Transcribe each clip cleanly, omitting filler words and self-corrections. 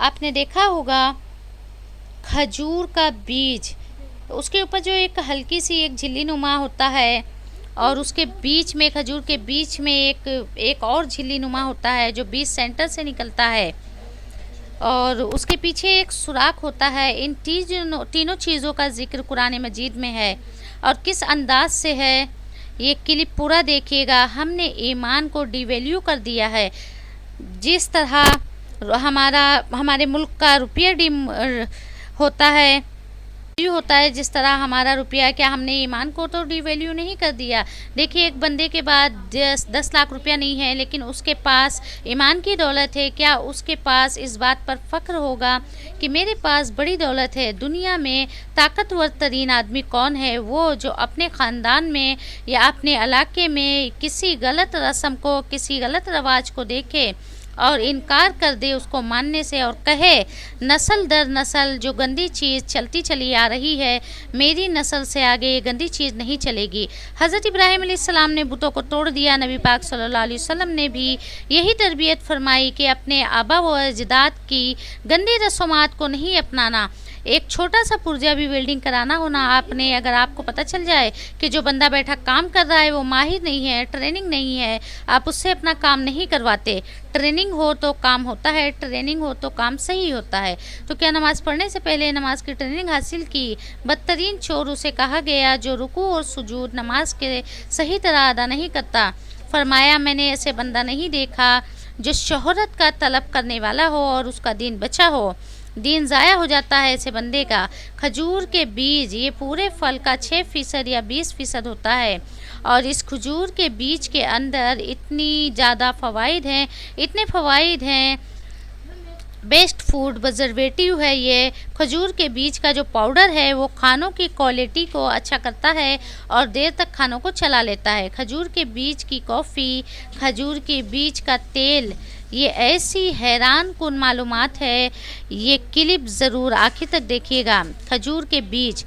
आपने देखा होगा खजूर का बीज, उसके ऊपर जो एक हल्की सी एक झिल्ली नुमा होता है और उसके बीच में, खजूर के बीच में एक और झिल्ली नुमा होता है जो बीज सेंटर से निकलता है और उसके पीछे एक सुराख होता है। इन तीनों चीज़ों का जिक्र कुरान मजीद में है। और किस अंदाज से है, ये क्लिप पूरा देखिएगा। हमने ईमान को डिवैल्यू कर दिया है। जिस तरह हमारे मुल्क का रुपया होता है, होता है, जिस तरह हमारा रुपया, क्या हमने ईमान को तो डिवैल्यू नहीं कर दिया। देखिए, एक बंदे के बाद 10 लाख रुपया नहीं है लेकिन उसके पास ईमान की दौलत है, क्या उसके पास इस बात पर फ़ख्र होगा कि मेरे पास बड़ी दौलत है? दुनिया में ताकतवर तरीन आदमी कौन है? वो जो अपने ख़ानदान में या अपने इलाके में किसी गलत रस्म को, किसी गलत रवाज को देखे और इनकार कर दे उसको मानने से और कहे नस्ल दर नस्ल जो गंदी चीज़ चलती चली आ रही है, मेरी नस्ल से आगे ये गंदी चीज़ नहीं चलेगी। हज़रत इब्राहीम अलैहिस्सलाम ने बुतों को तोड़ दिया। नबी पाक सल्लल्लाहु अलैहि वसल्लम ने भी यही तरबियत फरमाई कि अपने आबा व अजदाद की गंदी रस्मात को नहीं अपनाना। एक छोटा सा पुर्जा भी वेल्डिंग कराना होना आपने, अगर आपको पता चल जाए कि जो बंदा बैठा काम कर रहा है वो माहिर नहीं है, ट्रेनिंग नहीं है, आप उससे अपना काम नहीं करवाते। ट्रेनिंग हो तो काम होता है, ट्रेनिंग हो तो काम सही होता है। तो क्या नमाज़ पढ़ने से पहले नमाज की ट्रेनिंग हासिल की? बदतरीन चोर उसे कहा गया जो रुकू और सुजूद नमाज के सही तरह अदा नहीं करता। फरमाया, मैंने ऐसे बंदा नहीं देखा जो शोहरत का तलब करने वाला हो और उसका दीन बचा हो। दीन ज़ाया हो जाता है ऐसे बंदे का। खजूर के बीज, ये पूरे फल का 6% या 20% होता है और इस खजूर के बीज के अंदर इतनी ज़्यादा फ़वाइद हैं, इतने फ़वाइद हैं। बेस्ट फूड प्रिजर्वेटिव है ये। खजूर के बीज का जो पाउडर है वो खानों की क्वालिटी को अच्छा करता है और देर तक खानों को चला लेता है। खजूर के बीज की कॉफ़ी, खजूर के बीज का तेल, ये ऐसी हैरान कुन मालूमात है। ये क्लिप ज़रूर आखिर तक देखिएगा। खजूर के बीज,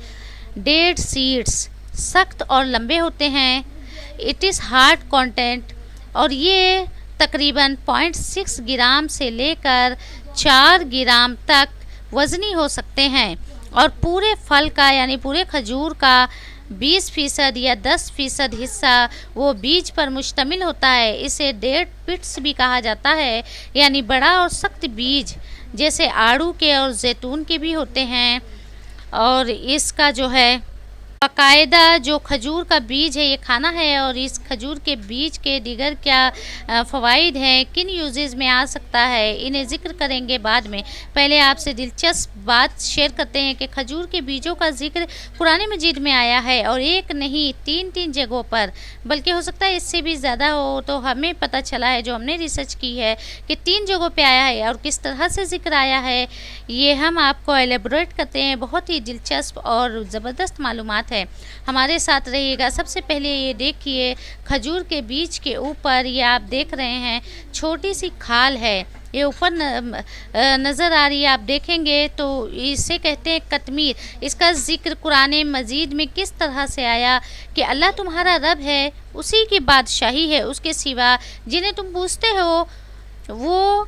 डेड सीड्स सख्त और लंबे होते हैं। इट इज़ हार्ड कंटेंट और ये तकरीबन 0.6 ग्राम से लेकर 4 ग्राम तक वज़नी हो सकते हैं और पूरे फल का यानी पूरे खजूर का 20% या 10% हिस्सा वो बीज पर मुश्तमिल होता है। इसे डेड पिट्स भी कहा जाता है, यानी बड़ा और सख्त बीज जैसे आड़ू के और जैतून के भी होते हैं। और इसका जो है बाकायदा जो खजूर का बीज है ये खाना है। और इस खजूर के बीज के दीगर क्या फ़वाइद हैं, किन यूजेस में आ सकता है, इन्हें ज़िक्र करेंगे बाद में। पहले आपसे दिलचस्प बात शेयर करते हैं कि खजूर के बीजों का जिक्र कुरान मजीद में आया है और एक नहीं 3 जगहों पर, बल्कि हो सकता है इससे भी ज़्यादा हो। तो हमें पता चला है, जो हमने रिसर्च की है, कि 3 जगहों पर आया है और किस तरह से जिक्र आया है ये हम आपको एलेबोरेट करते हैं। बहुत ही दिलचस्प और ज़बरदस्त मालूमात है, हमारे साथ रहिएगा। सबसे पहले ये देखिए, खजूर के बीज के ऊपर ये आप देख रहे हैं छोटी सी खाल है, ये ऊपर नज़र आ रही है। आप देखेंगे तो इसे कहते हैं कतमीर। इसका जिक्र कुरान मजीद में किस तरह से आया कि अल्लाह तुम्हारा रब है, उसी की बादशाही है, उसके सिवा जिन्हें तुम पूछते हो वो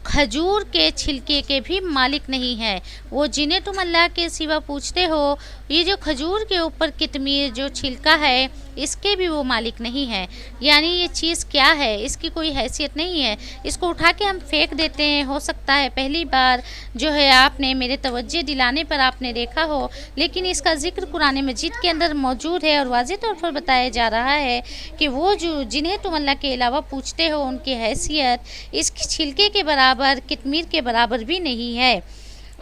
खजूर के छिलके के भी मालिक नहीं है। वो जिन्हें तुम अल्लाह के सिवा पूछते हो, ये जो खजूर के ऊपर कितमीर जो छिलका है, इसके भी वो मालिक नहीं है। यानी ये चीज़ क्या है, इसकी कोई हैसियत नहीं है, इसको उठा के हम फेंक देते हैं। हो सकता है पहली बार जो है आपने मेरे तवज्जो दिलाने पर आपने देखा हो, लेकिन इसका जिक्र कुरान मजीद के अंदर मौजूद है और वाज़ेह तौर पर बताया जा रहा है कि वो जो जिन्हें तुम अल्लाह के अलावा पूछते हो, उनकी हैसियत इस छिलके के बराबर, कितमीर के बराबर भी नहीं है।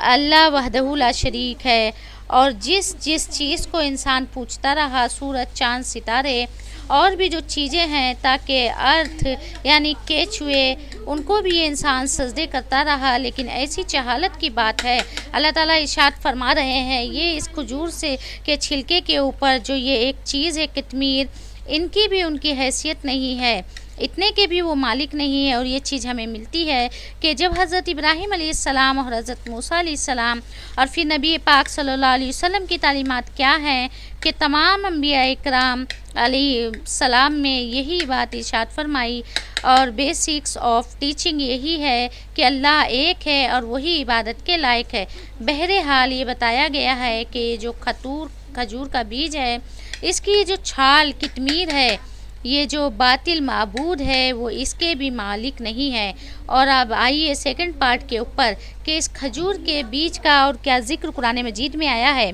अल्लाह वहदहू ला शरीक है और जिस जिस चीज़ को इंसान पूछता रहा, सूरज, चाँद, सितारे और भी जो चीज़ें हैं, ताकि अर्थ यानी केचुए, उनको भी ये इंसान सजदे करता रहा। लेकिन ऐसी जहालत की बात है, अल्लाह ताला इरशाद फरमा रहे हैं, ये इस खजूर से के छिलके के ऊपर जो ये एक चीज़ है कितमीर, इनकी भी उनकी हैसियत नहीं है। इतने के भी वो मालिक नहीं है। और ये चीज़ हमें मिलती है कि जब हज़रत इब्राहीम अलैहिस्सलाम और हज़रत मूसा अलैहिस्सलाम और फिर नबी पाक सल्लल्लाहु अलैहि वसल्लम की तालीमात क्या हैं कि तमाम अंबिया इकराम अलैहिस्सलाम में यही बात इरशाद फरमाई और बेसिक्स ऑफ टीचिंग यही है कि अल्लाह एक है और वही इबादत के लायक है। बहरहाल ये बताया गया है कि जो खजूर का बीज है, इसकी जो छाल कितमीर है, ये जो बातिल माबूद है वो इसके भी मालिक नहीं है। और अब आइए सेकंड पार्ट के ऊपर कि इस खजूर के बीज का और क्या ज़िक्र कुरान मजीद में आया है।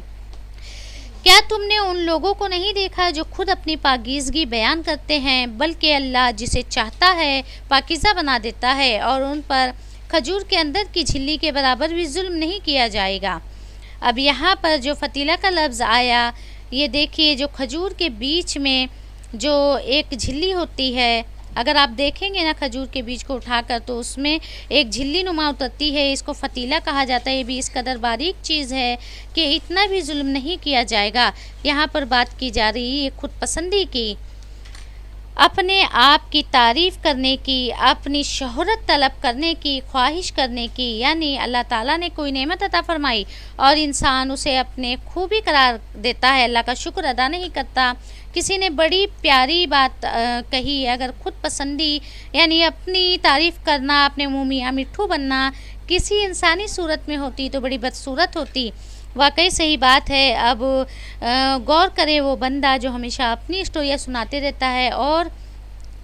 क्या तुमने उन लोगों को नहीं देखा जो खुद अपनी पाकीज़गी बयान करते हैं, बल्कि अल्लाह जिसे चाहता है पाकीज़ा बना देता है और उन पर खजूर के अंदर की झिल्ली के बराबर भी जुल्म नहीं किया जाएगा। अब यहाँ पर जो फतीला का लफ्ज़ आया, ये देखिए जो खजूर के बीच में जो एक झिल्ली होती है, अगर आप देखेंगे ना खजूर के बीज को उठाकर तो उसमें एक झिल्ली नुमा उतरती है, इसको फतीला कहा जाता है। ये भी इस कदर बारीक चीज़ है कि इतना भी जुल्म नहीं किया जाएगा। यहाँ पर बात की जा रही है खुद पसंदी की, अपने आप की तारीफ़ करने की, अपनी शोहरत तलब करने की, ख्वाहिश करने की। यानी अल्लाह ताला ने कोई नेमत अता फरमाई और इंसान उसे अपने खूबी करार देता है, अल्लाह का शुक्र अदा नहीं करता। किसी ने बड़ी प्यारी बात कही, अगर खुद पसंदी यानी अपनी तारीफ़ करना, अपने मुँह मियाँ मिट्ठू बनना किसी इंसानी सूरत में होती तो बड़ी बदसूरत होती। वाकई सही बात है। अब गौर करे वो बंदा जो हमेशा अपनी स्टोरियाँ सुनाते रहता है और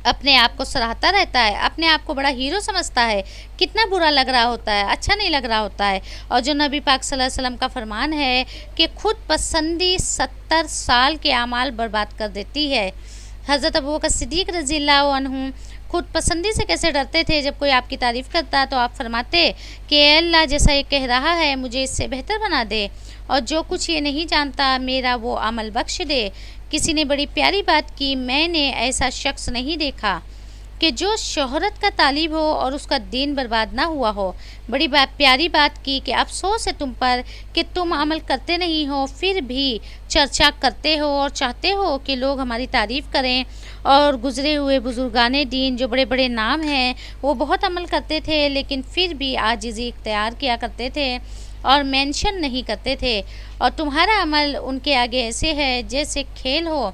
अपने आप को सराहता रहता है, अपने आप को बड़ा हीरो समझता है, कितना बुरा लग रहा होता है, अच्छा नहीं लग रहा होता है। और जो नबी पाक सल्लल्लाहु अलैहि वसल्लम का फरमान है कि खुद पसंदी 70 साल के अमाल बर्बाद कर देती है। हज़रत अबू बकर सिद्दीक़ रज़ियल्लाहु अन्हु खुद पसंदी से कैसे डरते थे, जब कोई आपकी तारीफ़ करता तो आप फरमाते कि अल्लाह जैसा ये कह रहा है मुझे इससे बेहतर बना दे, और जो कुछ ये नहीं जानता मेरा वो अमल बख्श दे। किसी ने बड़ी प्यारी बात की, मैंने ऐसा शख्स नहीं देखा कि जो शोहरत का तालिब हो और उसका दीन बर्बाद ना हुआ हो। बड़ी प्यारी बात की कि अफसोस है तुम पर कि तुम अमल करते नहीं हो, फिर भी चर्चा करते हो और चाहते हो कि लोग हमारी तारीफ़ करें। और गुज़रे हुए बुज़ुर्गाने दीन जो बड़े बड़े नाम हैं वो बहुत अमल करते थे, लेकिन फिर भी आजिज़ी इख्तियार किया करते थे और मेंशन नहीं करते थे। और तुम्हारा अमल उनके आगे ऐसे है जैसे खेल हो।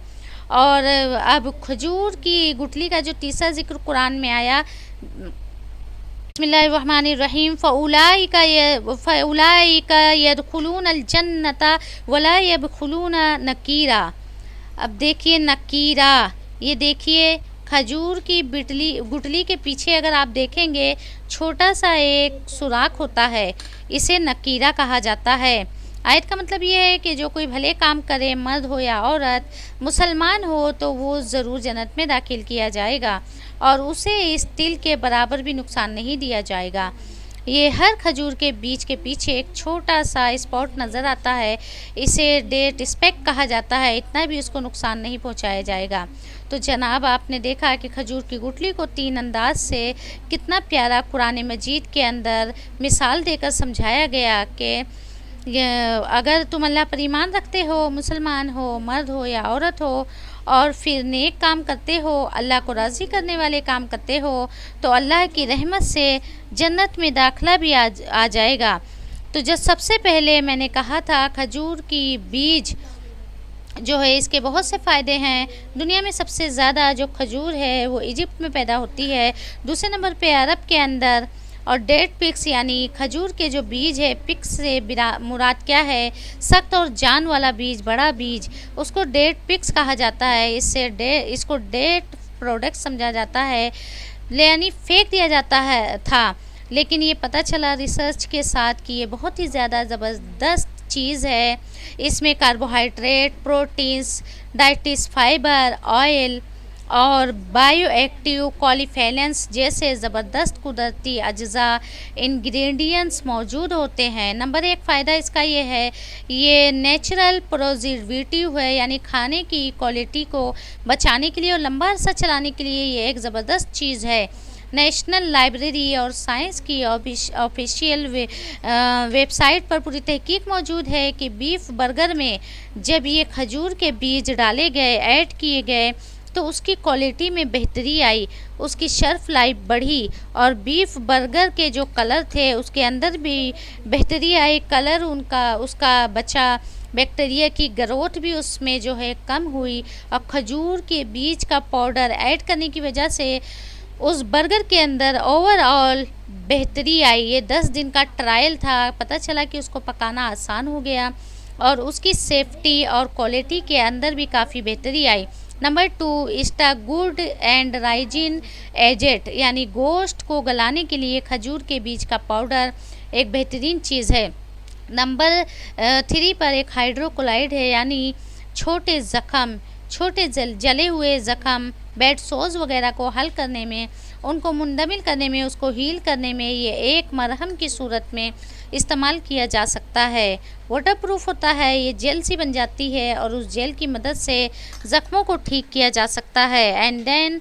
और अब खजूर की गुठली का जो तीसरा ज़िक्र कुरान में आया, बिस्मिल्लाहिर्रहमानिर्रहीम, फ़उलाइका यदखुलूनल जन्नता वला यदखुलून नकीरा। अब देखिए नकीरा, ये देखिए खजूर की गुठली के पीछे अगर आप देखेंगे छोटा सा एक सुराख होता है, इसे नकीरा कहा जाता है। आयत का मतलब ये है कि जो कोई भले काम करे, मर्द हो या औरत, मुसलमान हो, तो वो ज़रूर जन्नत में दाखिल किया जाएगा और उसे इस तिल के बराबर भी नुकसान नहीं दिया जाएगा। ये हर खजूर के बीज के पीछे एक छोटा सा स्पॉट नज़र आता है, इसे डेट स्पेक कहा जाता है, इतना भी उसको नुकसान नहीं पहुंचाया जाएगा। तो जनाब आपने देखा कि खजूर की गुठली को 3 अंदाज से कितना प्यारा कुरान मजीद के अंदर मिसाल देकर समझाया गया कि अगर तुम अल्लाह पर ईमान रखते हो, मुसलमान हो, मर्द हो या औरत हो, और फिर नेक काम करते हो, अल्लाह को राज़ी करने वाले काम करते हो, तो अल्लाह की रहमत से जन्नत में दाखिला भी आ जाएगा। तो जब सबसे पहले मैंने कहा था खजूर की बीज जो है इसके बहुत से फ़ायदे हैं। दुनिया में सबसे ज़्यादा जो खजूर है वो इजिप्ट में पैदा होती है, दूसरे नंबर पे अरब के अंदर। और डेट पिक्स यानी खजूर के जो बीज है, पिक्स से मुराद क्या है, सख्त और जान वाला बीज, बड़ा बीज, उसको डेट पिक्स कहा जाता है। इसको डेट प्रोडक्ट समझा जाता है, यानी फेंक दिया जाता है था। लेकिन ये पता चला रिसर्च के साथ कि ये बहुत ही ज़्यादा ज़बरदस्त चीज़ है। इसमें कार्बोहाइड्रेट, प्रोटीन्स, डाइटिस फाइबर, ऑयल और बायो एक्टिव कॉलीफेलेंस जैसे ज़बरदस्त कुदरती अज्जा इंग्रेडिएंट्स मौजूद होते हैं। नंबर 1 फ़ायदा इसका ये है, ये नेचुरल प्रोजिविटिव है, यानी खाने की क्वालिटी को बचाने के लिए और लंबा अरसा चलाने के लिए ये एक ज़बरदस्त चीज़ है। नेशनल लाइब्रेरी और साइंस की ऑफिशियल वेबसाइट पर पूरी तहकीक मौजूद है कि बीफ बर्गर में जब ये खजूर के बीज डाले गए, ऐड किए गए, तो उसकी क्वालिटी में बेहतरी आई, उसकी शेल्फ लाइफ बढ़ी और बीफ बर्गर के जो कलर थे उसके अंदर भी बेहतरी आई, कलर उनका उसका बचा, बैक्टीरिया की ग्रोथ भी उसमें जो है कम हुई। और खजूर के बीज का पाउडर ऐड करने की वजह से उस बर्गर के अंदर ओवरऑल बेहतरी आई। ये 10 दिन का ट्रायल था, पता चला कि उसको पकाना आसान हो गया और उसकी सेफ्टी और क्वालिटी के अंदर भी काफ़ी बेहतरी आई। नंबर 2, इस्टा गुड एंड राइजिन एजेट, यानी गोश्त को गलाने के लिए खजूर के बीज का पाउडर एक बेहतरीन चीज़ है। नंबर 3 पर एक हाइड्रोक्लोराइड है, यानी छोटे ज़ख़म, छोटे जले हुए ज़ख़म, बेड सोज वगैरह को हल करने में, उनको मुंदमिल करने में, उसको हील करने में ये एक मरहम की सूरत में इस्तेमाल किया जा सकता है। वाटर प्रूफ होता है, ये जेल सी बन जाती है और उस जेल की मदद से ज़ख्मों को ठीक किया जा सकता है। एंड देन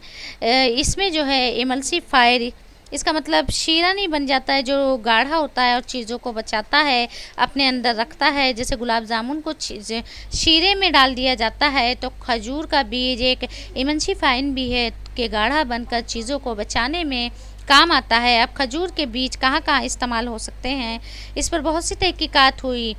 इसमें जो है इमल्सीफायर, इसका मतलब शीरा नहीं बन जाता है, जो गाढ़ा होता है और चीज़ों को बचाता है, अपने अंदर रखता है। जैसे गुलाब जामुन को शीरे में डाल दिया जाता है, तो खजूर का बीज एक इमल्सीफाइन भी है कि गाढ़ा बनकर चीज़ों को बचाने में काम आता है। अब खजूर के बीज कहाँ कहाँ इस्तेमाल हो सकते हैं, इस पर बहुत सी तहकीकात हुई।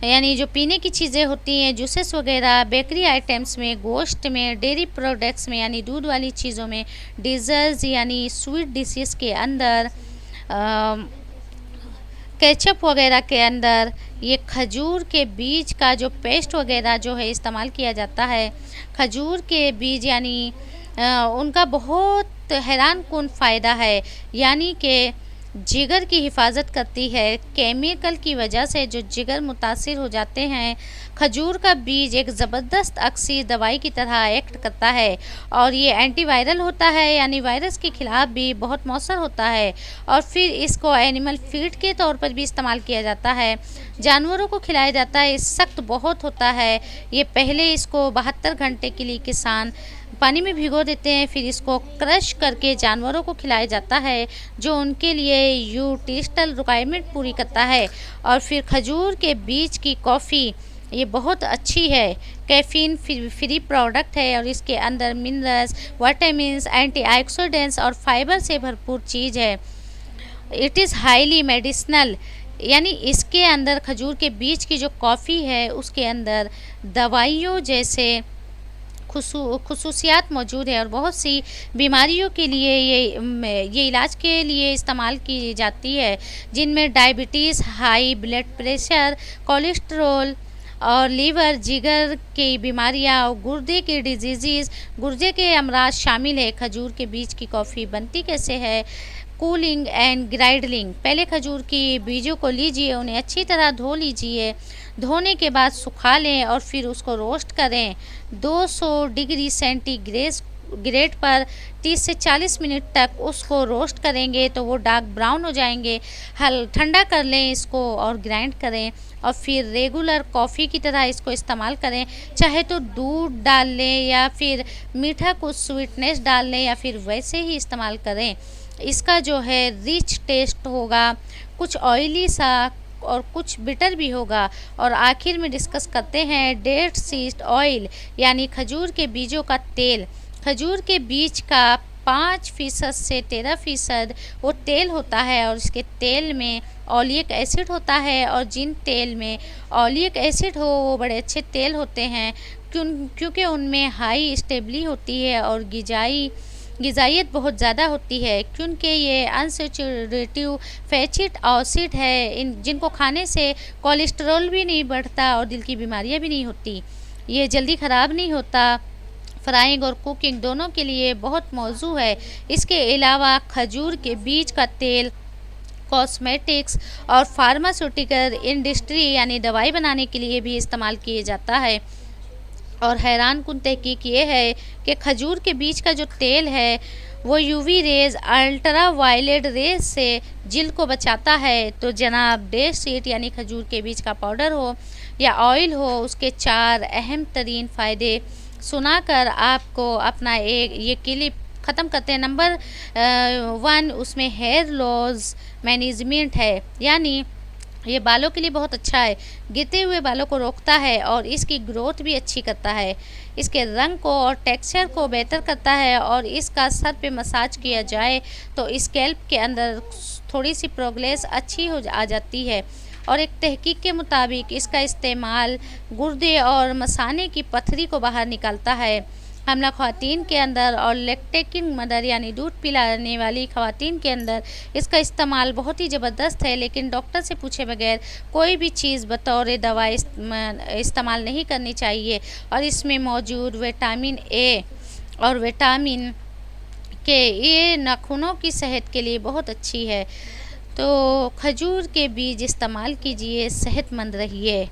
यानी जो पीने की चीज़ें होती हैं, जूसेस वगैरह, बेकरी आइटम्स में, गोश्त में, डेयरी प्रोडक्ट्स में यानी दूध वाली चीज़ों में, डिज़र्ट्स यानी स्वीट डिशेस के अंदर, केचप वगैरह के अंदर ये खजूर के बीज का जो पेस्ट वगैरह जो है इस्तेमाल किया जाता है। खजूर के बीज यानी उनका बहुत हैरान कुन फ़ायदा है, यानी कि जिगर की हिफाजत करती है। केमिकल की वजह से जो जिगर मुतासिर हो जाते हैं, खजूर का बीज एक ज़बरदस्त अक्सी दवाई की तरह एक्ट करता है और ये एंटीवायरल होता है, यानी वायरस के ख़िलाफ़ भी बहुत मौसर होता है। और फिर इसको एनिमल फीड के तौर पर भी इस्तेमाल किया जाता है, जानवरों को खिलाया जाता है। सख्त बहुत होता है ये, पहले इसको 72 घंटे के लिए किसान पानी में भिगो देते हैं, फिर इसको क्रश करके जानवरों को खिलाया जाता है, जो उनके लिए न्यूट्रिशनल रिक्वायरमेंट पूरी करता है। और फिर खजूर के बीज की कॉफ़ी ये बहुत अच्छी है, कैफीन फ्री प्रोडक्ट है और इसके अंदर मिनरल्स, विटामिन्स, एंटीऑक्सीडेंट्स और फाइबर से भरपूर चीज़ है। इट इज़ हाईली मेडिसिनल, यानी इसके अंदर खजूर के बीज की जो कॉफ़ी है उसके अंदर दवाइयों जैसे खुसूसियात मौजूद है और बहुत सी बीमारियों के लिए ये इलाज के लिए इस्तेमाल की जाती है, जिनमें diabetes, high blood pressure, cholesterol और लीवर, जिगर की बीमारियां और गुर्दे की डिजीज़, गुर्दे के अमराज शामिल है। खजूर के बीज की कॉफ़ी बनती कैसे है? कूलिंग एंड ग्राइंडिंग, पहले खजूर की बीजों को लीजिए, उन्हें अच्छी तरह धो लीजिए, धोने के बाद सुखा लें और फिर उसको रोस्ट करें 200 डिग्री सेंटीग्रेड पर 30 से 40 मिनट तक उसको रोस्ट करेंगे तो वो डार्क ब्राउन हो जाएंगे। ठंडा कर लें इसको और ग्राइंड करें और फिर रेगुलर कॉफ़ी की तरह इसको इस्तेमाल करें। चाहे तो दूध डाल लें या फिर मीठा कुछ स्वीटनेस डाल लें या फिर वैसे ही इस्तेमाल करें। इसका जो है रिच टेस्ट होगा, कुछ ऑयली सा और कुछ बिटर भी होगा। और आखिर में डिस्कस करते हैं डेट सीड ऑयल, यानी खजूर के बीजों का तेल। खजूर के बीज का 5% से 13% वो तेल होता है और इसके तेल में ऑलिक एसिड होता है, और जिन तेल में ऑलिक एसिड हो वो बड़े अच्छे तेल होते हैं क्योंकि उनमें हाई स्टेबिलिटी होती है और ग़िज़ाइयत बहुत ज़्यादा होती है, क्योंकि ये अनसैचुरेटेड फैटी एसिड है, जिनको खाने से कोलेस्ट्रॉल भी नहीं बढ़ता और दिल की बीमारियां भी नहीं होती। ये जल्दी ख़राब नहीं होता। फ्राइंग और कुकिंग दोनों के लिए बहुत मौजू है। इसके अलावा खजूर के बीज का तेल कॉस्मेटिक्स और फार्मास्यूटिकल इंडस्ट्री यानी दवाई बनाने के लिए भी इस्तेमाल किए जाता है। और हैरान कुन तहकीक ये है कि खजूर के बीज का जो तेल है वो UV rays, ultraviolet rays से जिल्द को बचाता है। तो जनाब डेट सीड यानी खजूर के बीज का पाउडर हो या ऑयल हो, उसके 4 अहम तरीन फ़ायदे सुनाकर आपको अपना ये क्लिप ख़त्म करते हैं। नंबर 1 उसमें हेयर लॉस मैनेजमेंट है, यानी ये बालों के लिए बहुत अच्छा है, गिरते हुए बालों को रोकता है और इसकी ग्रोथ भी अच्छी करता है। इसके रंग को और टेक्सचर को बेहतर करता है और इसका सर पे मसाज किया जाए तो स्कैल्प के अंदर थोड़ी सी प्रोग्रेस अच्छी आ जाती है। और एक तहकीक के मुताबिक इसका इस्तेमाल गुर्दे और मसाने की पथरी को बाहर निकालता है। हमला ख़वातीन के अंदर और लैक्टेटिंग मदर यानी दूध पिलाने वाली ख़वातीन के अंदर इसका इस्तेमाल बहुत ही ज़बरदस्त है, लेकिन डॉक्टर से पूछे बगैर कोई भी चीज़ बतौर दवा इस्तेमाल नहीं करनी चाहिए। और इसमें मौजूद विटामिन ए और विटामिन के ये नाखूनों की सेहत के लिए बहुत अच्छी है। तो खजूर के बीज इस्तेमाल कीजिए, सेहतमंद रहिए।